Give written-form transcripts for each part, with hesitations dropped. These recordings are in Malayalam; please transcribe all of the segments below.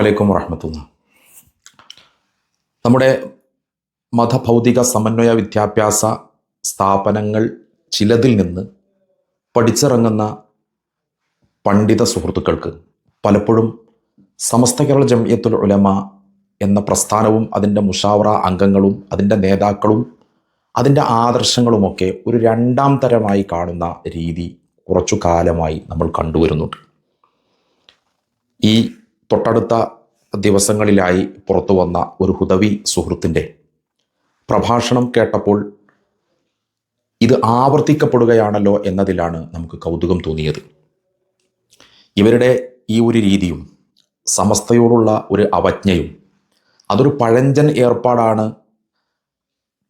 അലൈക്കും വറഹ്മത്തുള്ളാഹി. നമ്മുടെ മതഭൗതിക സമന്വയ വിദ്യാഭ്യാസ സ്ഥാപനങ്ങൾ ചിലതിൽ നിന്ന് പഠിച്ചിറങ്ങുന്ന പണ്ഡിത സുഹൃത്തുക്കൾക്ക് പലപ്പോഴും സമസ്ത കേരള ജംഇയ്യത്തുൽ ഉലമ എന്ന പ്രസ്ഥാനവും അതിൻ്റെ മുഷാവറ അംഗങ്ങളും അതിൻ്റെ നേതാക്കളും അതിൻ്റെ ആദർശങ്ങളുമൊക്കെ ഒരു രണ്ടാം തരമായി കാണുന്ന രീതി കുറച്ചു കാലമായി നമ്മൾ കണ്ടുവരുന്നുണ്ട്. ഈ തൊട്ടടുത്ത ദിവസങ്ങളിലായി പുറത്തു വന്ന ഒരു ഹുദവി സുഹൃത്തിൻ്റെ പ്രഭാഷണം കേട്ടപ്പോൾ ഇത് ആവർത്തിക്കപ്പെടുകയാണല്ലോ എന്നതിലാണ് നമുക്ക് കൗതുകം തോന്നിയത്. ഇവരുടെ ഈ ഒരു രീതിയും സമസ്തയോടുള്ള ഒരു അവജ്ഞയും അതൊരു പഴഞ്ചൻ ഏർപ്പാടാണ്,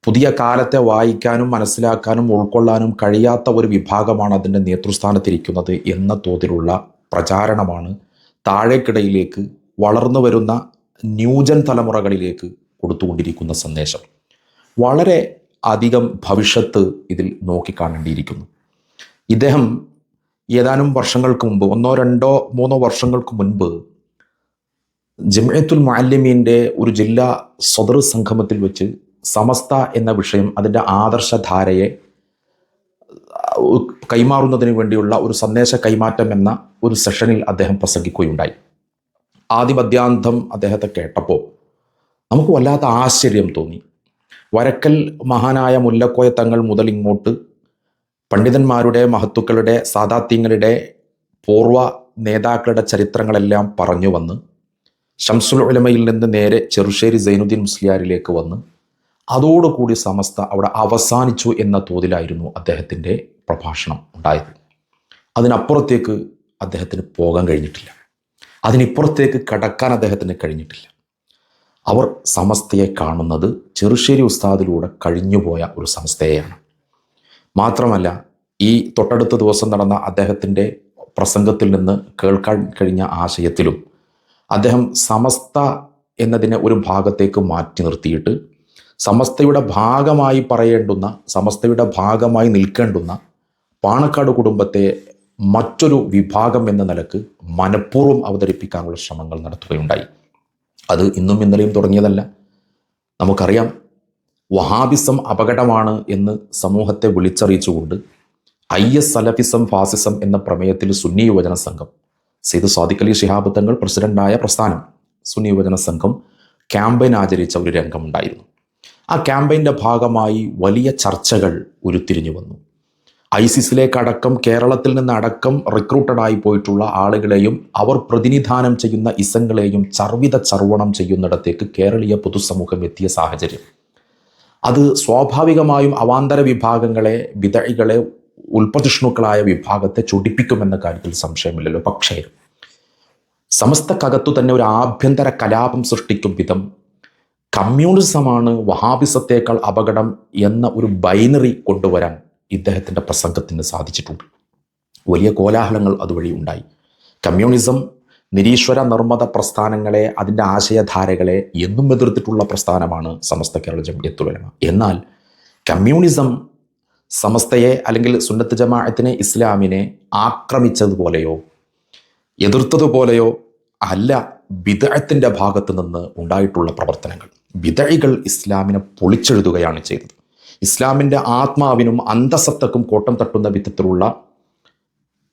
പുതിയ കാലത്തെ വായിക്കാനും മനസ്സിലാക്കാനും ഉൾക്കൊള്ളാനും കഴിയാത്ത ഒരു വിഭാഗമാണ് അതിൻ്റെ നേതൃസ്ഥാനത്തിരിക്കുന്നത് എന്ന തോതിലുള്ള പ്രചാരണമാണ് താഴേക്കിടയിലേക്ക് വളർന്നു വരുന്ന ന്യൂജൻ തലമുറകളിലേക്ക് കൊടുത്തുകൊണ്ടിരിക്കുന്ന സന്ദേശം. വളരെ അധികം ഭവിഷ്യത്ത് ഇതിൽ നോക്കിക്കാണേണ്ടിയിരിക്കുന്നു. ഇദ്ദേഹം ഏതാനും വർഷങ്ങൾക്ക് മുമ്പ്, 1, 2, 3 വർഷങ്ങൾക്ക് മുൻപ് ജംഇയ്യത്തുൽ മുഅല്ലിമീൻ്റെ ഒരു ജില്ലാ സദർ സംഗമത്തിൽ വെച്ച് സമസ്ത എന്ന വിഷയം, അതിൻ്റെ ആദർശധാരയെ കൈമാറുന്നതിന് വേണ്ടിയുള്ള ഒരു സന്ദേശ കൈമാറ്റം എന്ന ഒരു സെഷനിൽ അദ്ദേഹം പ്രസംഗിക്കുകയുണ്ടായി. ആദിമധ്യാന്തം അദ്ദേഹത്തെ കേട്ടപ്പോൾ നമുക്ക് വല്ലാത്ത ആശ്ചര്യം തോന്നി. വരക്കൽ മഹാനായ മുല്ലക്കോയ തങ്ങൾ മുതൽ ഇങ്ങോട്ട് പണ്ഡിതന്മാരുടെ, മഹത്തുക്കളുടെ, സാദാത്യങ്ങളുടെ, പൂർവ്വ നേതാക്കളുടെ ചരിത്രങ്ങളെല്ലാം പറഞ്ഞു വന്ന് ശംസുൽ ഉലമയിൽ നിന്ന് നേരെ ചെറുശ്ശേരി സൈനുദ്ദീൻ മുസ്ലിയാരിലേക്ക് വന്ന് അതോടുകൂടി സമസ്ത അവിടെ അവസാനിച്ചു എന്ന തോതിലായിരുന്നു അദ്ദേഹത്തിൻ്റെ പ്രഭാഷണം ഉണ്ടായത്. അതിനപ്പുറത്തേക്ക് അദ്ദേഹത്തിന് പോകാൻ കഴിഞ്ഞിട്ടില്ല, അതിനിപ്പുറത്തേക്ക് കടക്കാൻ അദ്ദേഹത്തിന് കഴിഞ്ഞിട്ടില്ല. അവർ സമസ്തയെ കാണുന്നത് ചെറുശ്ശേരി ഉസ്താദിലൂടെ കഴിഞ്ഞുപോയ ഒരു സമസ്തയെയാണ്. മാത്രമല്ല, ഈ തൊട്ടടുത്ത ദിവസം നടന്ന അദ്ദേഹത്തിൻ്റെ പ്രസംഗത്തിൽ നിന്ന് കേൾക്കാൻ കഴിഞ്ഞ ആശയത്തിലും അദ്ദേഹം സമസ്ത എന്നതിനെ ഒരു ഭാഗത്തേക്ക് മാറ്റി നിർത്തിയിട്ട് സമസ്തയുടെ ഭാഗമായി പറയേണ്ടുന്ന, സമസ്തയുടെ ഭാഗമായി നിൽക്കേണ്ടുന്ന പാണക്കാട് കുടുംബത്തെ മറ്റൊരു വിഭാഗം എന്ന നിലക്ക് മനഃപൂർവ്വം അവതരിപ്പിക്കാനുള്ള ശ്രമങ്ങൾ നടത്തുകയുണ്ടായി. അത് ഇന്നും ഇന്നലെയും തുടങ്ങിയതല്ല. നമുക്കറിയാം, വഹാബിസം അപകടമാണ് എന്ന് സമൂഹത്തെ വിളിച്ചറിയിച്ചുകൊണ്ട് IS സലഫിസം ഫാസിസം എന്ന പ്രമേയത്തിൽ സുന്നി യുവജന സംഘം, സെയ്ദ് സാദിഖ് അലി ശിഹാബ് തങ്ങൾ പ്രസിഡന്റായ പ്രസ്ഥാനം സുന്നി യുവജന സംഘം ക്യാമ്പയിൻ ആചരിച്ച ഒരു രംഗമുണ്ടായിരുന്നു. ആ ക്യാമ്പയിൻ്റെ ഭാഗമായി വലിയ ചർച്ചകൾ ഉരുത്തിരിഞ്ഞു വന്നു. ISISിലേക്കടക്കം കേരളത്തിൽ നിന്ന് അടക്കം റിക്രൂട്ടഡായി പോയിട്ടുള്ള ആളുകളെയും അവർ പ്രതിനിധാനം ചെയ്യുന്ന ഇസങ്ങളെയും ചർവണം ചെയ്യുന്നിടത്തേക്ക് കേരളീയ പൊതുസമൂഹം എത്തിയ സാഹചര്യം, അത് സ്വാഭാവികമായും അവാന്തര വിഭാഗങ്ങളെ, വിദഇകളെ, ഉൽപ്പതിഷ്ണുക്കളായ വിഭാഗത്തെ ചൊടിപ്പിക്കുമെന്ന കാര്യത്തിൽ സംശയമില്ലല്ലോ. പക്ഷേ സമസ്തക്കകത്തു തന്നെ ഒരു ആഭ്യന്തര കലാപം സൃഷ്ടിക്കും വിധം കമ്മ്യൂണിസമാണ് വഹാബിസത്തേക്കാൾ അപകടം എന്ന ഒരു ബൈനറി കൊണ്ടുവരാൻ ഇദ്ദേഹത്തിൻ്റെ പ്രസംഗത്തിന് സാധിച്ചിട്ടുണ്ട്. വലിയ കോലാഹലങ്ങൾ അതുവഴി ഉണ്ടായി. കമ്മ്യൂണിസം നിരീശ്വര നിർമ്മത പ്രസ്ഥാനങ്ങളെ, അതിൻ്റെ ആശയധാരകളെ എന്നും എതിർത്തിട്ടുള്ള പ്രസ്ഥാനമാണ് സമസ്ത കേരള ജംഇയ്യത്തുൽ ഉലമ. എന്നാൽ കമ്മ്യൂണിസം സമസ്തയെ അല്ലെങ്കിൽ സുന്നത്ത് ജമാഅത്തിനെ, ഇസ്ലാമിനെ ആക്രമിച്ചതുപോലെയോ എതിർത്തതുപോലെയോ അല്ല ബിദ്അത്തിന്റെ ഭാഗത്ത് നിന്ന് ഉണ്ടായിട്ടുള്ള പ്രവർത്തനങ്ങൾ. ബിദ്അകൾ ഇസ്ലാമിനെ പൊളിച്ചെഴുതുകയാണ് ചെയ്തത്. ഇസ്ലാമിൻ്റെ ആത്മാവിനും അന്തസത്തക്കും കോട്ടം തട്ടുന്ന വിധത്തിലുള്ള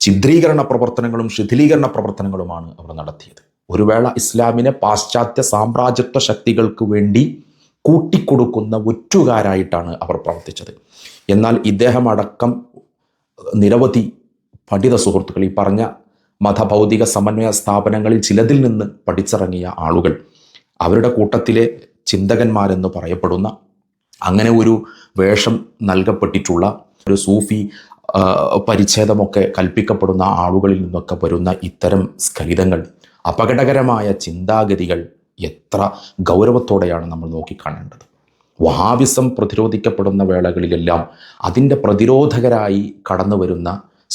ഛിദ്രീകരണ പ്രവർത്തനങ്ങളും ശിഥിലീകരണ പ്രവർത്തനങ്ങളുമാണ് അവർ നടത്തിയത്. ഒരു വേള ഇസ്ലാമിനെ പാശ്ചാത്യ സാമ്രാജ്യത്വ ശക്തികൾക്ക് വേണ്ടി കൂട്ടിക്കൊടുക്കുന്ന ഒറ്റുകാരായിട്ടാണ് അവർ പ്രവർത്തിച്ചത്. എന്നാൽ ഇദ്ദേഹം അടക്കം നിരവധി പണ്ഡിത സുഹൃത്തുക്കൾ, ഈ പറഞ്ഞ മതഭൗതിക സമന്വയ സ്ഥാപനങ്ങളിൽ ചിലതിൽ നിന്ന് പഠിച്ചിറങ്ങിയ ആളുകൾ, അവരുടെ കൂട്ടത്തിലെ ചിന്തകന്മാരെന്ന് പറയപ്പെടുന്ന, അങ്ങനെ ഒരു വേഷം നൽകപ്പെട്ടിട്ടുള്ള ഒരു സൂഫി പരിച്ഛേദമൊക്കെ കൽപ്പിക്കപ്പെടുന്ന ആളുകളിൽ നിന്നൊക്കെ വരുന്ന ഇത്തരം സ്ഖലിതങ്ങൾ, അപകടകരമായ ചിന്താഗതികൾ എത്ര ഗൗരവത്തോടെയാണ് നമ്മൾ നോക്കിക്കാണേണ്ടത്. വഹാബിസം പ്രതിരോധിക്കപ്പെടുന്ന വേളകളിലെല്ലാം അതിൻ്റെ പ്രതിരോധകരായി കടന്നു വരുന്ന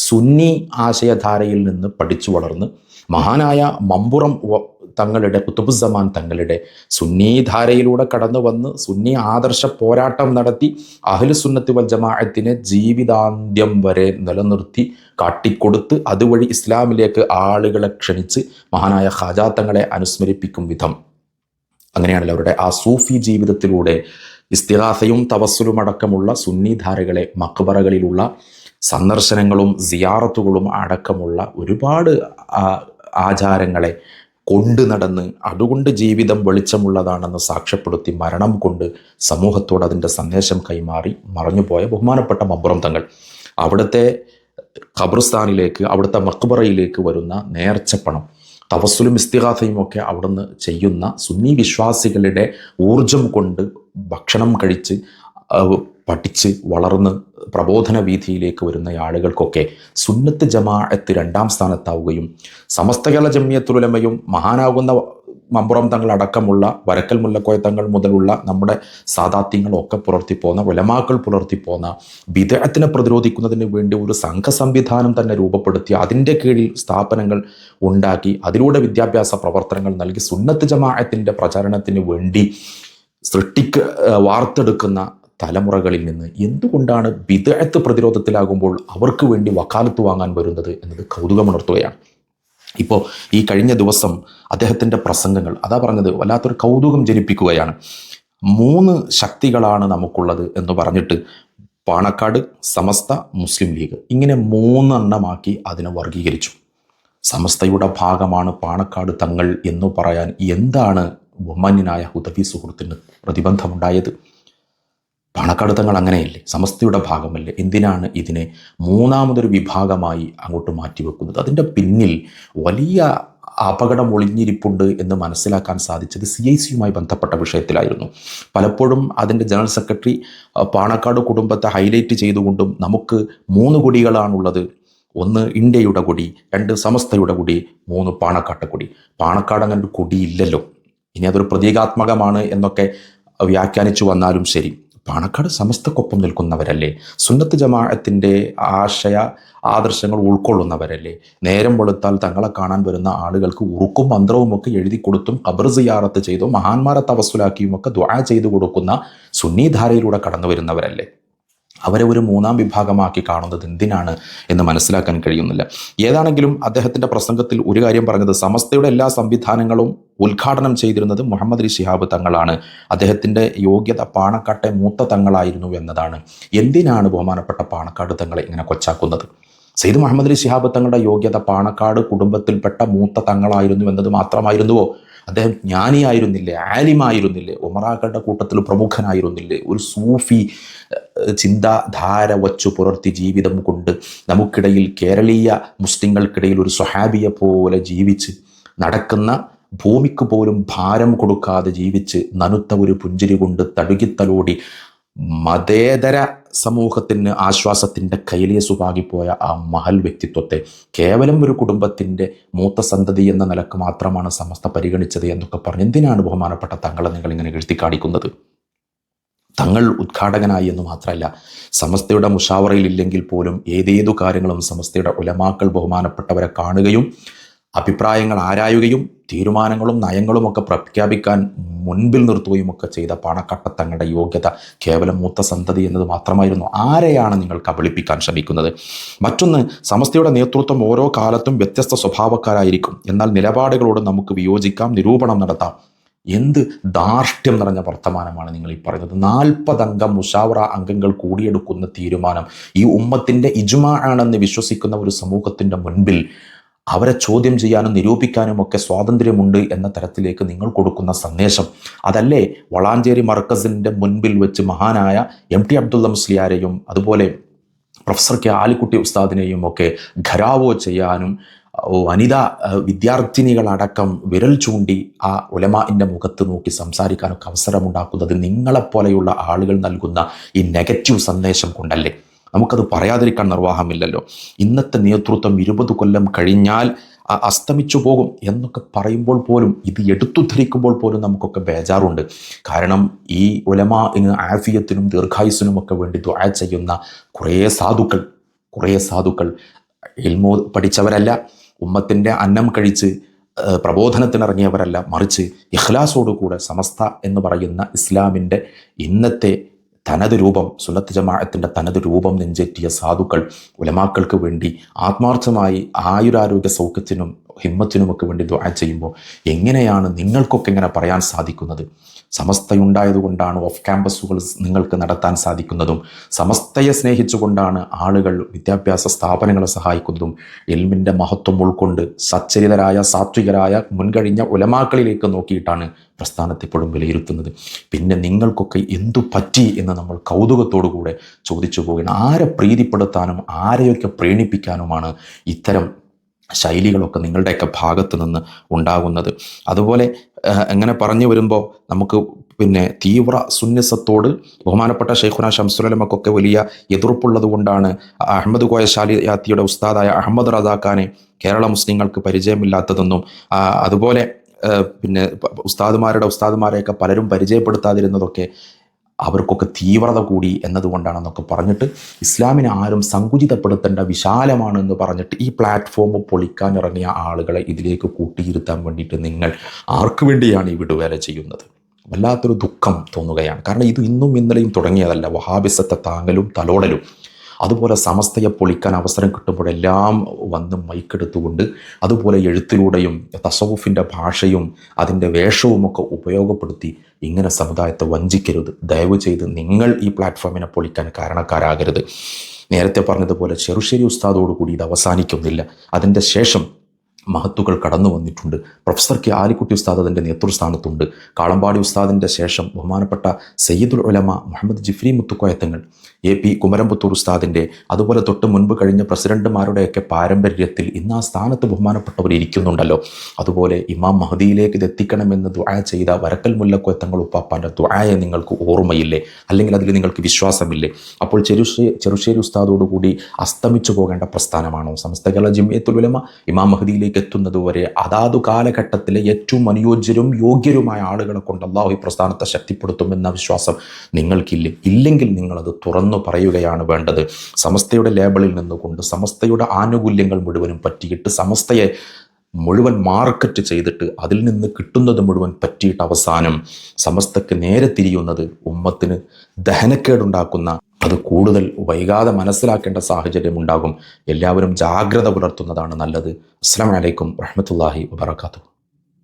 സുന്നി ആശയധാരയിൽ നിന്ന് പഠിച്ചു വളർന്ന് മഹാനായ മമ്പുറം തങ്ങളുടെ കുത്തുബുസ്സമാൻ തങ്ങളുടെ സുന്നി ധാരയിലൂടെ കടന്നു വന്ന് സുന്നി ആദർശ പോരാട്ടം നടത്തി അഹ്ലു സുന്നത്തി വൽ ജമാഅത്തിനെ ജീവിതാന്ത്യം വരെ നിലനിർത്തി കാട്ടിക്കൊടുത്ത് അതുവഴി ഇസ്ലാമിലേക്ക് ആളുകളെ ക്ഷണിച്ച് മഹാനായ ഖാജാ തങ്ങളെ അനുസ്മരിപ്പിക്കും വിധം, അങ്ങനെയാണല്ലോ അവരുടെ ആ സൂഫി ജീവിതത്തിലൂടെ ഇസ്തിഗാസയും തവസ്സുലും അടക്കമുള്ള സുന്നി ധാരകളെ മക്ബറകളിലുള്ള സന്ദർശനങ്ങളും സിയാറത്തുകളും അടക്കമുള്ള ഒരുപാട് ആചാരങ്ങളെ കൊണ്ടു നടന്ന് അതുകൊണ്ട് ജീവിതം വെളിച്ചമുള്ളതാണെന്ന് സാക്ഷ്യപ്പെടുത്തി മരണം കൊണ്ട് സമൂഹത്തോട് അതിൻ്റെ സന്ദേശം കൈമാറി മറഞ്ഞുപോയ ബഹുമാനപ്പെട്ട മബ്രം തങ്ങൾ അവിടുത്തെ ഖബർസ്ഥാനിലേക്ക്, അവിടുത്തെ മക്ബറയിലേക്ക് വരുന്ന നേർച്ചപ്പണം, തവസ്സുലും ഇസ്തിഗാസയും ഒക്കെ അവിടുന്ന് ചെയ്യുന്ന സുന്നി വിശ്വാസികളുടെ ഊർജം കൊണ്ട് ഭക്ഷണം കഴിച്ച് പഠിച്ച് വളർന്ന് പ്രബോധന വീഥിയിലേക്ക് വരുന്ന ആളുകൾക്കൊക്കെ സുന്നത്ത് ജമാഅത്ത് രണ്ടാം സ്ഥാനത്താവുകയും സമസ്ത കേരള ജംഇയ്യത്തുൽ ഉലമയും മഹാനാകുന്ന മമ്പുറം തങ്ങൾ അടക്കമുള്ള വരക്കൽ മുല്ലക്കോയ തങ്ങൾ മുതലുള്ള നമ്മുടെ സാദാത്യങ്ങളൊക്കെ പുലർത്തിപ്പോന്ന ഉലമാക്കൾ പുലർത്തിപ്പോന്ന ബിദ്അത്തിനെ പ്രതിരോധിക്കുന്നതിന് വേണ്ടി ഒരു സംഘ സംവിധാനം തന്നെ രൂപപ്പെടുത്തി അതിൻ്റെ കീഴിൽ സ്ഥാപനങ്ങൾ ഉണ്ടാക്കി അതിലൂടെ വിദ്യാഭ്യാസ പ്രവർത്തനങ്ങൾ നൽകി സുന്നത്ത് ജമാഅത്തിൻ്റെ പ്രചാരണത്തിന് വേണ്ടി വാർത്തെടുക്കുന്ന തലമുറകളിൽ നിന്ന് എന്തുകൊണ്ടാണ് ബിദ്അത്ത് പ്രതിരോധത്തിലാകുമ്പോൾ അവർക്ക് വേണ്ടി വക്കാലത്ത് വാങ്ങാൻ വരുന്നത് എന്നത് കൗതുകമുണർത്തുകയാണ്. ഇപ്പോൾ ഈ കഴിഞ്ഞ ദിവസം അദ്ദേഹത്തിൻ്റെ പ്രസംഗങ്ങൾ അതാ പറഞ്ഞത് വല്ലാത്തൊരു കൗതുകം ജനിപ്പിക്കുകയാണ്. 3 ശക്തികളാണ് നമുക്കുള്ളത് എന്ന് പറഞ്ഞിട്ട് പാണക്കാട്, സമസ്ത, മുസ്ലിം ലീഗ് ഇങ്ങനെ 3 എണ്ണമാക്കി അതിനെ വർഗീകരിച്ചു. സമസ്തയുടെ ഭാഗമാണ് പാണക്കാട് തങ്ങൾ എന്ന് പറയാൻ എന്താണ് ബഹുമാന്യനായ ഹുദവി സുഹൃത്തിന് പ്രതിബന്ധമുണ്ടായത്? പാണക്കാട് തങ്ങൾ അങ്ങനെയല്ലേ, സമസ്തയുടെ ഭാഗമല്ലേ, എന്തിനാണ് ഇതിനെ 3ാമതൊരു വിഭാഗമായി അങ്ങോട്ട് മാറ്റിവെക്കുന്നത്? അതിൻ്റെ പിന്നിൽ വലിയ അപകടം ഒളിഞ്ഞിരിപ്പുണ്ട് എന്ന് മനസ്സിലാക്കാൻ സാധിച്ചത് CIC-യുമായി ബന്ധപ്പെട്ട വിഷയത്തിലായിരുന്നു. പലപ്പോഴും അതിൻ്റെ ജനറൽ സെക്രട്ടറി പാണക്കാട് കുടുംബത്തെ ഹൈലൈറ്റ് ചെയ്തുകൊണ്ടും നമുക്ക് 3 കൊടികളാണുള്ളത്, 1 ഇന്ത്യയുടെ കൊടി, 2 സമസ്തയുടെ കൊടി, 3 പാണക്കാട്ടെ കൊടി. പാണക്കാട് അങ്ങനെ ഒരു കൊടിയില്ലല്ലോ, ഇനി അതൊരു പ്രതീകാത്മകമാണ് എന്നൊക്കെ വ്യാഖ്യാനിച്ചു വന്നാലും ശരി, പാണക്കാട് സമസ്തക്കൊപ്പം നിൽക്കുന്നവരല്ലേ, സുന്നത്ത് ജമാഅത്തിൻ്റെ ആദർശങ്ങൾ ഉൾക്കൊള്ളുന്നവരല്ലേ, നേരം വെളുത്താൽ തങ്ങളെ കാണാൻ വരുന്ന ആളുകൾക്ക് ഉറുക്കും മന്ത്രവുമൊക്കെ എഴുതി കൊടുത്തും ഖബർ സിയാറത്ത് ചെയ്തും മഹാന്മാരെ തവസ്സുലാക്കിയുമൊക്കെ ദുആ ചെയ്തു കൊടുക്കുന്ന സുന്നി ധാരയിലൂടെ കടന്നു വരുന്നവരല്ലേ. അവരെ ഒരു 3ാം വിഭാഗമാക്കി കാണുന്നത് എന്തിനാണ് എന്ന് മനസ്സിലാക്കാൻ കഴിയുന്നില്ല. ഏതാണെങ്കിലും അദ്ദേഹത്തിൻ്റെ പ്രസംഗത്തിൽ ഒരു കാര്യം പറഞ്ഞത്, സമസ്തയുടെ എല്ലാ സംവിധാനങ്ങളും ഉദ്ഘാടനം ചെയ്തിരുന്നത് മുഹമ്മദ് അലി ശിഹാബ് തങ്ങളാണ്, അദ്ദേഹത്തിൻ്റെ യോഗ്യത പാണക്കാട്ടെ മൂത്ത തങ്ങളായിരുന്നു എന്നതാണ്. എന്തിനാണ് ബഹുമാനപ്പെട്ട പാണക്കാട് തങ്ങളെ ഇങ്ങനെ കൊച്ചാക്കുന്നത്? സയ്യിദ് മുഹമ്മദ് അലി ശിഹാബ് തങ്ങളുടെ യോഗ്യത പാണക്കാട് കുടുംബത്തിൽപ്പെട്ട മൂത്ത തങ്ങളായിരുന്നു എന്നത് മാത്രമായിരുന്നുവോ? അദ്ദേഹം ജ്ഞാനിയായിരുന്നില്ലേ, ആലിമായിരുന്നില്ലേ, ഉമറാക്കളുടെ കൂട്ടത്തിൽ പ്രമുഖനായിരുന്നില്ലേ, ഒരു സൂഫി ചിന്താധാര വച്ചു പുലർത്തി ജീവിതം കൊണ്ട് നമുക്കിടയിൽ, കേരളീയ മുസ്ലിങ്ങൾക്കിടയിൽ ഒരു സ്വഹാബിയെ പോലെ ജീവിച്ച് നടക്കുന്ന, ഭൂമിക്ക് പോലും ഭാരം കൊടുക്കാതെ ജീവിച്ച് നനുത്ത ഒരു പുഞ്ചിരി കൊണ്ട് തടുകിത്തലോടി മതേതര സമൂഹത്തിന് ആശ്വാസത്തിൻ്റെ കൈലേസുപാകിപ്പോയ ആ മഹൽ വ്യക്തിത്വത്തെ കേവലം ഒരു കുടുംബത്തിൻ്റെ മൂത്ത സന്തതി എന്ന നിലക്ക് മാത്രമാണ് സമസ്ത പരിഗണിച്ചത് എന്നൊക്കെ പറഞ്ഞ് എന്തിനാണ് ബഹുമാനപ്പെട്ട തങ്ങളെ നിങ്ങൾ ഇങ്ങനെ എഴുതി കാണിക്കുന്നത്? തങ്ങൾ ഉദ്ഘാടകനായി എന്ന് മാത്രമല്ല, സമസ്തയുടെ മുഷാവറയിൽ ഇല്ലെങ്കിൽ പോലും ഏതേതു കാര്യങ്ങളും സമസ്തയുടെ ഉലമാക്കൾ ബഹുമാനപ്പെട്ടവരെ കാണുകയും അഭിപ്രായങ്ങൾ ആരായുകയും തീരുമാനങ്ങളും നയങ്ങളുമൊക്കെ പ്രഖ്യാപിക്കാൻ മുൻപിൽ നിർത്തുകയും ഒക്കെ ചെയ്ത പാണക്കാട്ടെ തങ്ങളുടെ യോഗ്യത കേവലം മൂത്ത സന്തതി എന്നത് മാത്രമായിരുന്നു. ആരെയാണ് നിങ്ങൾ കബളിപ്പിക്കാൻ ശ്രമിക്കുന്നത്? മറ്റൊന്ന്, സമസ്തയുടെ നേതൃത്വം ഓരോ കാലത്തും വ്യത്യസ്ത സ്വഭാവക്കാരായിരിക്കും, എന്നാൽ നിലപാടുകളോട് നമുക്ക് വിയോജിക്കാം, നിരൂപണം നടത്താം. എന്ത് ധാർഷ്ട്യം നിറഞ്ഞ വർത്തമാനമാണ് നിങ്ങൾ ഈ പറയുന്നത്? 40 അംഗ മുഷാവറ അംഗങ്ങൾ കൂടിയെടുക്കുന്ന തീരുമാനം ഈ ഉമ്മത്തിൻ്റെ ഇജ്മാ ആണെന്ന് വിശ്വസിക്കുന്ന ഒരു സമൂഹത്തിൻ്റെ മുൻപിൽ അവരെ ചോദ്യം ചെയ്യാനും നിരൂപിക്കാനും ഒക്കെ സ്വാതന്ത്ര്യമുണ്ട് എന്ന തരത്തിലേക്ക് നിങ്ങൾ കൊടുക്കുന്ന സന്ദേശം, അതല്ലേ വളാഞ്ചേരി മർക്കസിൻ്റെ മുൻപിൽ വെച്ച് മഹാനായ MT അബ്ദുള്ള മുസ്ലിയാരെയും അതുപോലെ പ്രൊഫസർ കെ ആലിക്കുട്ടി ഉസ്താദിനെയും ഒക്കെ ഘരാവോ ചെയ്യാനും വനിതാ വിദ്യാർത്ഥിനികളടക്കം വിരൽ ചൂണ്ടി ആ ഉലമാഇൻ്റെ മുഖത്ത് നോക്കി സംസാരിക്കാനൊക്കെ അവസരമുണ്ടാക്കുന്നത് നിങ്ങളെപ്പോലെയുള്ള ആളുകൾ നൽകുന്ന ഈ നെഗറ്റീവ് സന്ദേശം കൊണ്ടല്ലേ? നമുക്കത് പറയാതിരിക്കാൻ നിർവാഹമില്ലല്ലോ. ഇന്നത്തെ നേതൃത്വം 20 കൊല്ലം കഴിഞ്ഞാൽ അസ്തമിച്ചു പോകും എന്നൊക്കെ പറയുമ്പോൾ പോലും, ഇത് എടുത്തുദ്ധരിക്കുമ്പോൾ പോലും നമുക്കൊക്കെ ബേജാറുണ്ട്. കാരണം ഈ ഉലമാഇന് ആഫിയത്തിനും ദീർഘായുസിനും ഒക്കെ വേണ്ടി ദുആ ചെയ്യുന്ന കുറേ സാധുക്കൾ ഇൽമു പഠിച്ചവരല്ല, ഉമ്മത്തിൻ്റെ അന്നം കഴിച്ച് പ്രബോധനത്തിനിറങ്ങിയവരല്ല, മറിച്ച് ഇഖ്ലാസോടുകൂടെ സമസ്ത എന്ന് പറയുന്ന ഇസ്ലാമിൻ്റെ ഇന്നത്തെ തനത് രൂപം, സുന്നത്ത് ജമാഅത്തിൻ്റെ തനത് രൂപം നെഞ്ചേറ്റിയ സാധുക്കൾ ഉലമാക്കൾക്ക് വേണ്ടി ആത്മാർത്ഥമായി ആയുരാരോഗ്യ സൗഖ്യത്തിനും ഹിമ്മത്തിനുമൊക്കെ വേണ്ടി ദുആ ചെയ്യുമ്പോൾ എങ്ങനെയാണ് നിങ്ങൾക്കൊക്കെ ഇങ്ങനെ പറയാൻ സാധിക്കുന്നത്? സമസ്തയുണ്ടായതുകൊണ്ടാണ് ഓഫ് ക്യാമ്പസുകൾ നിങ്ങൾക്ക് നടത്താൻ സാധിക്കുന്നതും, സമസ്തയെ സ്നേഹിച്ചുകൊണ്ടാണ് ആളുകൾ വിദ്യാഭ്യാസ സ്ഥാപനങ്ങളെ സഹായിക്കുന്നതും, ഇൽമിൻ്റെ മഹത്വം ഉൾക്കൊണ്ട് സച്ചരിതരായ സാത്വികരായ മുൻകഴിഞ്ഞ ഉലമാക്കളിലേക്ക് നോക്കിയിട്ടാണ് പ്രസ്ഥാനത്തെ ഇപ്പോഴും വിലയിരുത്തുന്നത്. പിന്നെ നിങ്ങൾക്കൊക്കെ എന്തു പറ്റി എന്ന് നമ്മൾ കൗതുകത്തോടു കൂടെ ചോദിച്ചു പോവുകയാണ്. ആരെ പ്രീതിപ്പെടുത്താനും ആരെയൊക്കെ പ്രീണിപ്പിക്കാനുമാണ് ഇത്തരം ശൈലികളൊക്കെ നിങ്ങളുടെയൊക്കെ ഭാഗത്ത് നിന്ന് ഉണ്ടാകുന്നത്? അതുപോലെ എങ്ങനെ പറഞ്ഞു വരുമ്പോൾ നമുക്ക് പിന്നെ തീവ്ര സുന്നിസത്തോട് ബഹുമാനപ്പെട്ട ഷെയ്ഖുന ശംസുലമക്കൊക്കെ വലിയ എതിർപ്പുള്ളത് കൊണ്ടാണ് അഹമ്മദ് കോയ ശാലിയാത്തിയുടെ ഉസ്താദായ അഹമ്മദ് റസാഖാനെ കേരള മുസ്ലിങ്ങൾക്ക് പരിചയമില്ലാത്തതെന്നും അതുപോലെ പിന്നെ ഉസ്താദുമാരെയൊക്കെ പലരും പരിചയപ്പെടുത്താതിരുന്നതൊക്കെ അവർക്കൊക്കെ തീവ്രത കൂടി എന്നതുകൊണ്ടാണെന്നൊക്കെ പറഞ്ഞിട്ട് ഇസ്ലാമിനെ ആരും സങ്കുചിതപ്പെടുത്തേണ്ട, വിശാലമാണ് എന്ന് പറഞ്ഞിട്ട് ഈ പ്ലാറ്റ്ഫോം പൊളിക്കാനിറങ്ങിയ ആളുകളെ ഇതിലേക്ക് കൂട്ടിയിരുത്താൻ വേണ്ടിയിട്ട് നിങ്ങൾ ആർക്കു വേണ്ടിയാണ് ഈ വിടുവേല ചെയ്യുന്നത്? വല്ലാത്തൊരു ദുഃഖം തോന്നുകയാണ്. കാരണം ഇത് ഇന്നും ഇന്നലെയും തുടങ്ങിയതല്ല. വഹാബിസത്തെ താങ്ങലും തലോടലും, അതുപോലെ സമസ്തയെ പൊളിക്കാൻ അവസരം കിട്ടുമ്പോഴെല്ലാം വന്ന് മൈക്കെടുത്തുകൊണ്ട് അതുപോലെ എഴുത്തിലൂടെയും തസവുഫിൻ്റെ ഭാഷയും അതിൻ്റെ വേഷവുമൊക്കെ ഉപയോഗപ്പെടുത്തി ഇങ്ങനെ സമുദായത്തെ വഞ്ചിക്കരുത്. ദയവ് ചെയ്ത് നിങ്ങൾ ഈ പ്ലാറ്റ്ഫോമിനെ പൊളിക്കാൻ കാരണക്കാരാകരുത്. നേരത്തെ പറഞ്ഞതുപോലെ ചെറുശ്ശേരി ഉസ്താദോടുകൂടി ഇത് അവസാനിക്കുന്നില്ല. അതിൻ്റെ ശേഷം മഹത്തുക്കൾ കടന്നു വന്നിട്ടുണ്ട്. പ്രൊഫസർ കെ ആലിക്കുട്ടി ഉസ്താദ് അതിൻ്റെ നേതൃസ്ഥാനത്തുണ്ട്. കാളമ്പാടി ഉസ്താദിൻ്റെ ശേഷം ബഹുമാനപ്പെട്ട സയ്യിദുൽ ഉലമ മുഹമ്മദ് ജിഫ്രി മുത്തുക്കോയത്തങ്ങൾ, AP കുമരംപുത്തൂർ ഉസ്താദിൻ്റെ, അതുപോലെ തൊട്ട് മുൻപ് കഴിഞ്ഞ പ്രസിഡന്റുമാരുടെയൊക്കെ പാരമ്പര്യത്തിൽ ഇന്ന് ആ സ്ഥാനത്ത് ബഹുമാനപ്പെട്ടവർ ഇരിക്കുന്നുണ്ടല്ലോ. അതുപോലെ ഇമാം മഹദിയിലേക്ക് ഇത് എത്തിക്കണമെന്ന് ദുആ ചെയ്ത വരക്കൽ മുല്ലക്കോയത്തങ്ങൾ ഉപ്പാപ്പാൻ്റെ ദുആയെ നിങ്ങൾക്ക് ഓർമ്മയില്ലേ? അല്ലെങ്കിൽ അതിൽ നിങ്ങൾക്ക് വിശ്വാസമില്ലേ? അപ്പോൾ ചെറുശ്ശേരി ഉസ്താദോടുകൂടി അസ്തമിച്ചു പോകേണ്ട പ്രസ്ഥാനമാണോ സമസ്ത കേരള ജംഇയ്യത്തുൽ ഉലമ? ഇമാം മഹദിയിലേക്ക് എത്തുന്നതുവരെ അതാതു കാലഘട്ടത്തിലെ ഏറ്റവും അനുയോജ്യരും യോഗ്യരുമായ ആളുകളെ കൊണ്ട് അള്ളാഹു ഈ പ്രസ്ഥാനത്തെ ശക്തിപ്പെടുത്തുമെന്ന വിശ്വാസം നിങ്ങൾക്കില്ലേ? ഇല്ലെങ്കിൽ നിങ്ങളത് തുറന്നു പറയുകയാണ് വേണ്ടത്. സമസ്തയുടെ ലേബിളിൽ നിന്നുകൊണ്ട് സമസ്തയുടെ ആനുകൂല്യങ്ങൾ മുഴുവനും പറ്റിയിട്ട് സമസ്തയെ മുഴുവൻ മാർക്കറ്റ് ചെയ്തിട്ട് അതിൽ നിന്ന് കിട്ടുന്നത് മുഴുവൻ പറ്റിയിട്ട് അവസാനം സമസ്തക്ക് നേരെ തിരിയുന്നത് ഉമ്മത്തിന് ദഹനക്കേടുണ്ടാക്കുന്ന, അത് കൂടുതൽ വൈകാതെ മനസ്സിലാക്കേണ്ട സാഹചര്യം ഉണ്ടാകും. എല്ലാവരും ജാഗ്രത പുലർത്തുന്നതാണ് നല്ലത്. അസ്സലാമു അലൈക്കും വറഹ്മത്തുള്ളാഹി വബറകാതുഹു.